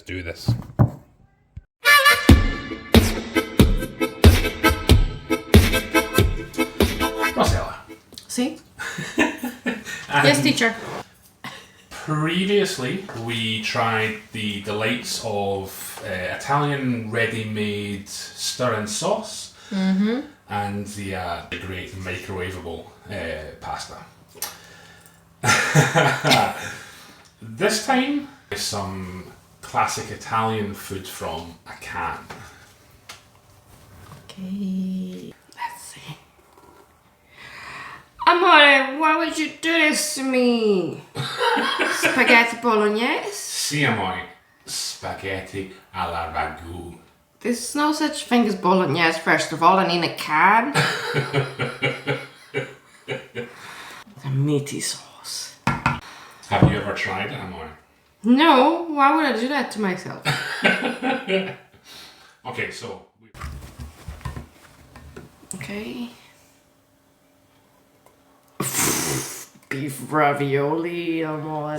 do this. Rosella. See? Yes, teacher. Previously, we tried the delights of Italian ready-made stir-in sauce and the great microwavable pasta. This time, some classic Italian food from a can. Okay. Let's see. Amore, why would you do this to me? Spaghetti bolognese? Sì, amore, spaghetti alla ragu. There's no such thing as bolognese, first of all, and in a can. The meaty sauce. Have you ever tried it, amore? No, why would I do that to myself? Okay, so... Okay. Beef ravioli, amore.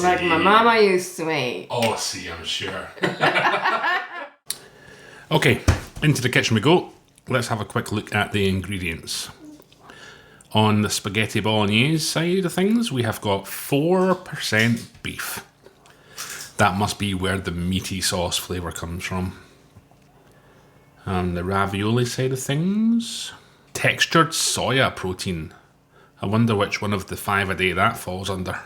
Like my mama used to make. Oh, see, I'm sure. Okay, into the kitchen we go. Let's have a quick look at the ingredients. On the spaghetti bolognese side of things, we have got 4% beef. That must be where the meaty sauce flavour comes from. On the ravioli side of things, textured soya protein. I wonder which one of the 5 a day that falls under.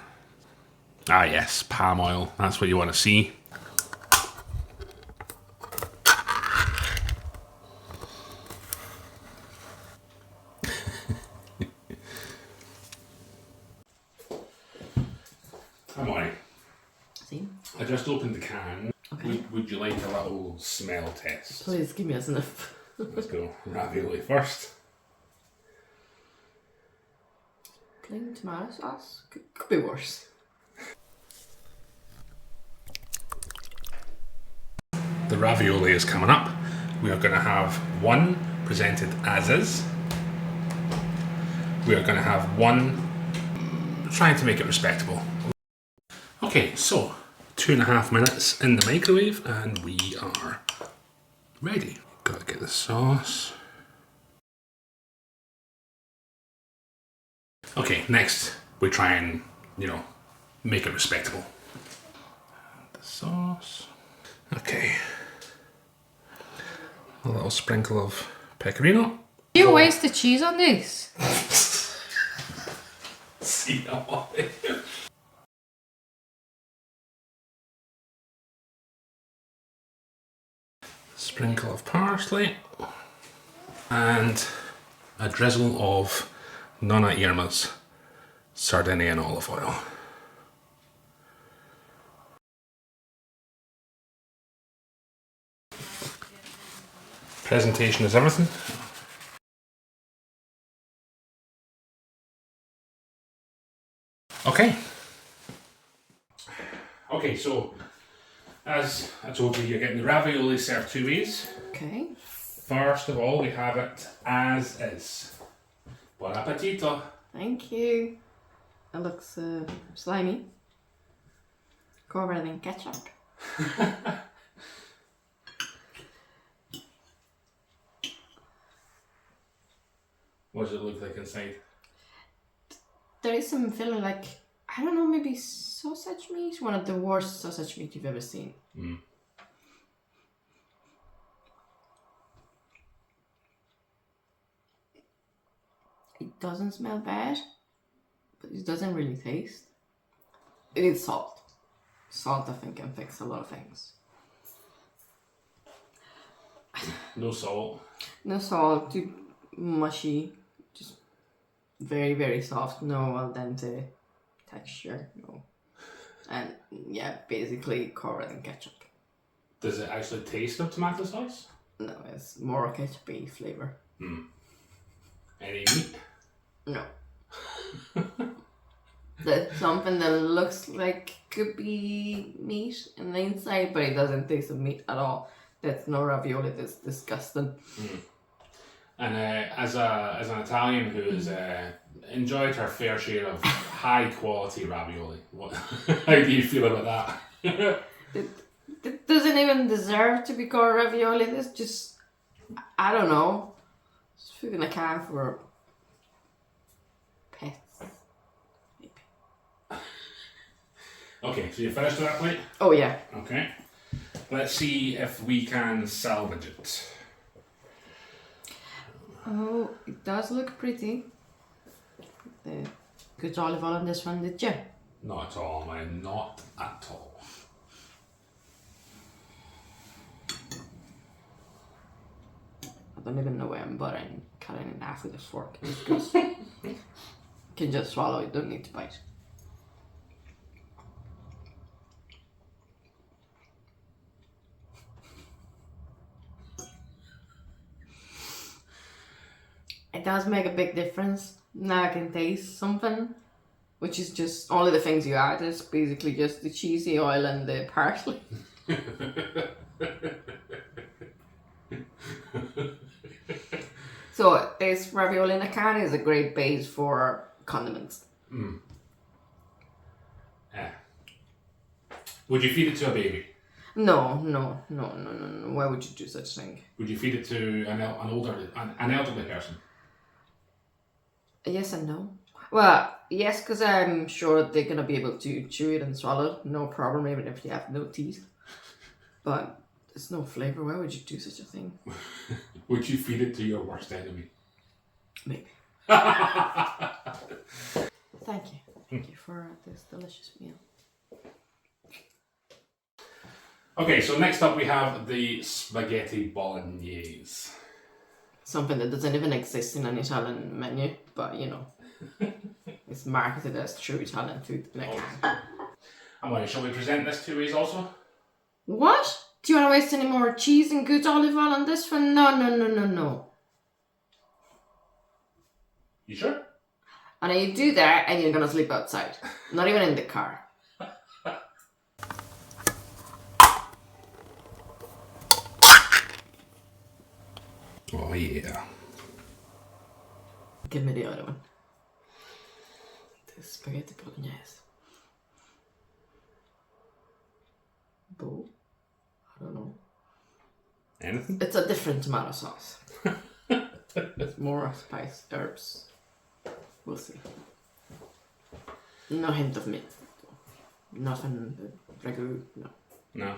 Ah yes, palm oil. That's what you want to see. Come on. See? I just opened the can. Okay. Would you like a little smell test? Please give me a sniff. Let's go ravioli first. Plain tomato sauce? Could be worse. The ravioli is coming up. We are going to have one presented as is. We are going to have one trying to make it respectable. Okay, so 2.5 minutes in the microwave and we are ready. Gotta get the sauce. Okay, next we try and, make it respectable. The sauce. Okay. A little sprinkle of pecorino. You waste the cheese on this? See how Sprinkle of parsley and a drizzle of Nonna Irma's Sardinian olive oil. Presentation is everything. Okay, so as I told you, you're getting the ravioli served 2 ways. Okay. First of all, we have it as is. Buon appetito! Thank you. It looks slimy. Covered in ketchup. What does it look like inside? There is some filling like, I don't know, maybe sausage meat? One of the worst sausage meat you've ever seen. Mm. It doesn't smell bad, but it doesn't really taste. It needs salt. Salt, I think, can fix a lot of things. No salt. No salt, too mushy, just very, very soft, no al dente texture, no. And yeah, basically covered in ketchup. Does it actually taste of tomato sauce? No, it's more ketchup-y flavour. Hmm. Any meat? No. That's something that looks like could be meat in the inside, but it doesn't taste of meat at all. That's no ravioli, that's disgusting. Mm. And as an Italian who's enjoyed her fair share of high quality ravioli, how do you feel about that? It doesn't even deserve to be called ravioli. It's just, I don't know. It's food in a can for pets. Maybe. Okay, so you finished with that plate? Oh yeah. Okay. Let's see if we can salvage it. Oh, it does look pretty. The good olive oil on this one, did you? Not at all, man. Not at all. I don't even know where I'm buttering, cutting it in half with a fork. It's good. You can just swallow it, don't need to bite. It does make a big difference. Now I can taste something, which is just only the things you add. It's basically just the cheesy oil and the parsley. So this ravioli in a can is a great base for condiments. Yeah. Would you feed it to a baby? No. Why would you do such a thing? Would you feed it to an elderly person? Yes and no. Well, yes, because I'm sure they're gonna be able to chew it and swallow it, no problem, even if they have no teeth. But there's no flavor. Why would you do such a thing? Would you feed it to your worst enemy? Maybe. Thank you for this delicious meal. Okay, so next up we have the spaghetti bolognese. Something that doesn't even exist in an Italian menu, but it's marketed as true Italian food in a can. And shall we present this two ways also? What? Do you want to waste any more cheese and good olive oil on this one? No. You sure? And then you do that and you're gonna sleep outside. Not even in the car. Oh yeah. Give me the other one. The spaghetti bolognese. Bowl? I don't know. Anything? It's a different tomato sauce. It's more spice, herbs. We'll see. No hint of meat. Nothing, ragu, no. No.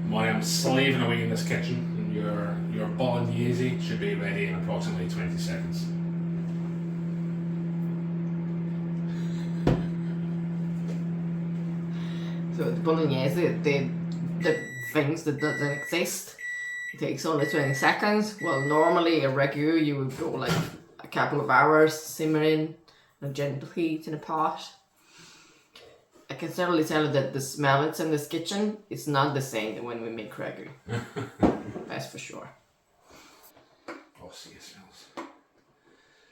While I'm slaving away in this kitchen, your bolognese should be ready in approximately 20 seconds. So the bolognese, the things that doesn't exist, it takes only 20 seconds. Well, normally a ragu you would go like a couple of hours simmering on a gentle heat in a pot. I can certainly tell you that the smell that's in this kitchen is not the same than when we make ragu. That's for sure. Oh, see, it smells.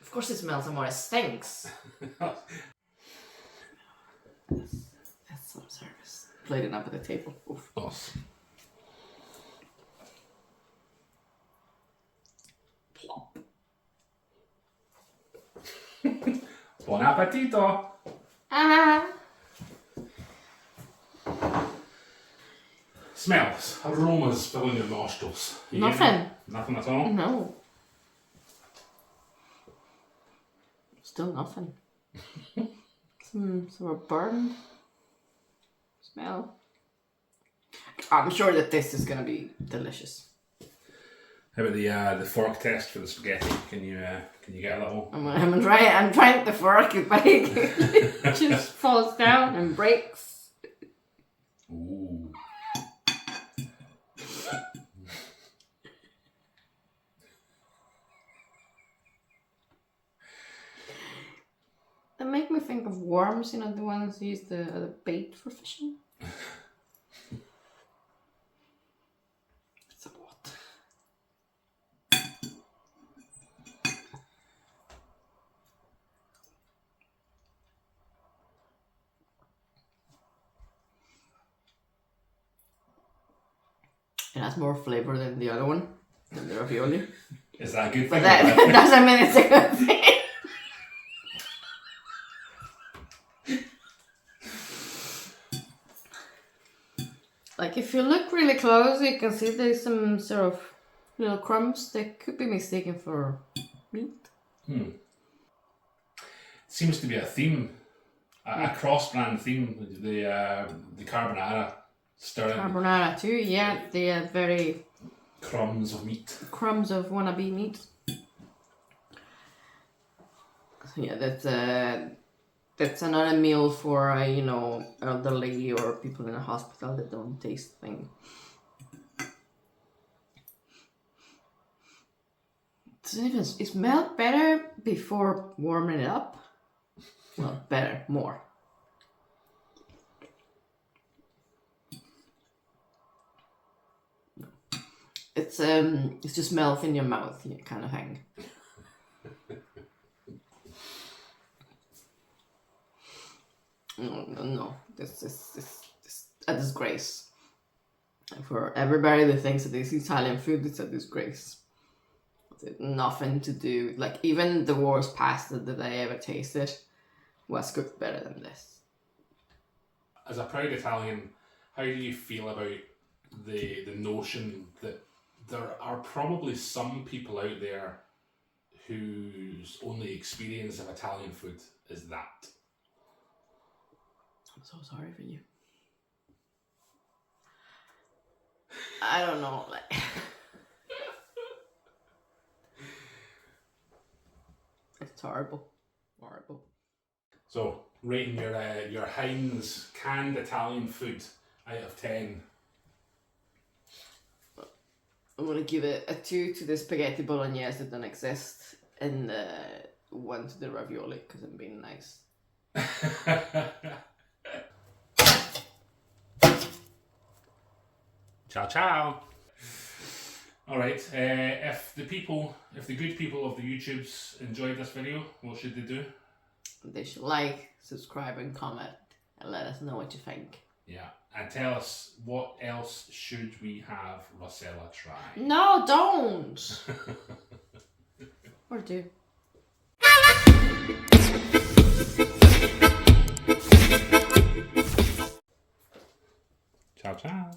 Of course it smells and more it stinks. That's some service. Plating up at the table. Oof. Awesome. Plop. Buon appetito! Ah! Smells, aromas filling your nostrils. You get Nothing. it? Nothing at all? No. Still nothing. Some sort of burn smell. I'm sure that this is gonna be delicious. How about the fork test for the spaghetti? Can you get a little? I'm trying to fork it, but it just falls down and breaks. Ooh. They make me think of worms, the ones used the bait for fishing. It's a lot. It has more flavor than the other one. than the ravioli. Is that a good thing? But that doesn't mean it's a good thing. Like, if you look really close, you can see there's some sort of little crumbs that could be mistaken for meat. Seems to be a theme, a cross-brand theme. The carbonara stirring Carbonara too, yeah. The very crumbs of meat. crumbs of wannabe meat. So yeah, that's another meal for elderly or people in a hospital that don't taste things. It smelled better before warming it up. Well, better, more. It's just melt in your mouth, kind of thing. No, this is a disgrace. For everybody that thinks that this Italian food, it's a disgrace. It's nothing to do, like, even the worst pasta that I ever tasted was cooked better than this. As a proud Italian, how do you feel about the notion that there are probably some people out there whose only experience of Italian food is that? I'm so sorry for you. I don't know, like... It's horrible. Horrible. So, rating your Heinz canned Italian food out of 10. I'm gonna give it a 2 to the spaghetti bolognese that don't exist, and 1 to the ravioli because I'm being nice. Ciao, ciao. All right. If the good people of the YouTubes enjoyed this video, what should they do? They should like, subscribe, and comment, and let us know what you think. Yeah, and tell us what else should we have Rossella try. No, don't. Or do. Ciao, ciao.